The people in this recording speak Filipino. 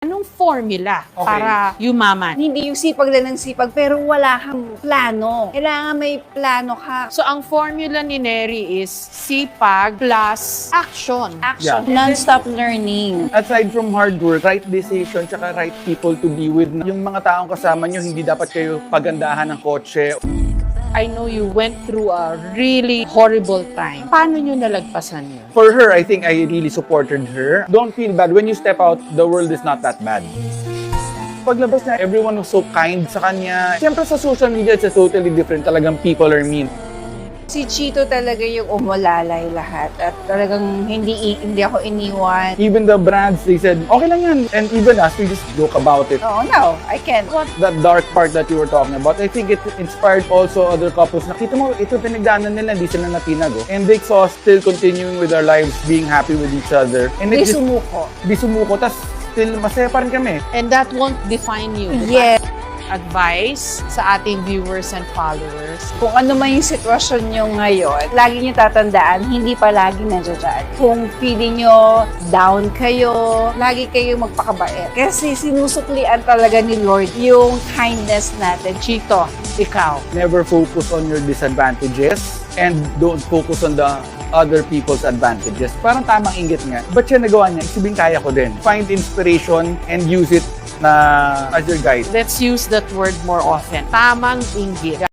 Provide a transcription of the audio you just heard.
Anong formula para yumaman? Hindi yung sipag lang ng sipag, pero wala kang plano. Kailangan may plano ka. So, ang formula ni Neri is sipag plus action. Action. Yeah. Non-stop learning. Aside from hard work, right decision, tsaka right people to be with. Yung mga taong kasama nyo, hindi dapat kayo pagandahan ng kotse. I know you went through a really horrible time. Paano nyo nalagpasan yun? For her, I think I really supported her. Don't feel bad. When you step out, the world is not that bad. Paglabas na, everyone was so kind sa kanya. Siyempre sa social media, it's totally different. Talagang people are mean. Si Chito talaga yung umulalay lahat. At talagang hindi ako iniwan. Even the brands, they said, okay lang yan. And even us, we just joke about it. Oh, no, I can't. That dark part that you were talking about, I think it inspired also other couples. Nakita mo, ito pinagdaanan nila, hindi sila natinago. And they saw us still continuing with our lives, being happy with each other. And Di it just, sumuko. di sumuko, tas still masaya pa rin kami. And that won't define you. Yes. Advice sa ating viewers and followers. Kung ano man yung sitwasyon nyo ngayon, lagi nyo tatandaan, hindi pa lagi nandiyan. Kung feeling nyo down kayo, lagi kayo magpakabait. Kasi sinusuklian talaga ni Lord yung kindness natin. Chito, ikaw. Never focus on your disadvantages and don't focus on the other people's advantages. Parang tamang inggit nga. Ba't siya nagawa niya? Isipin kaya ko din. Find inspiration and use it na as your guide. Let's use that word more often. Tamang inggit.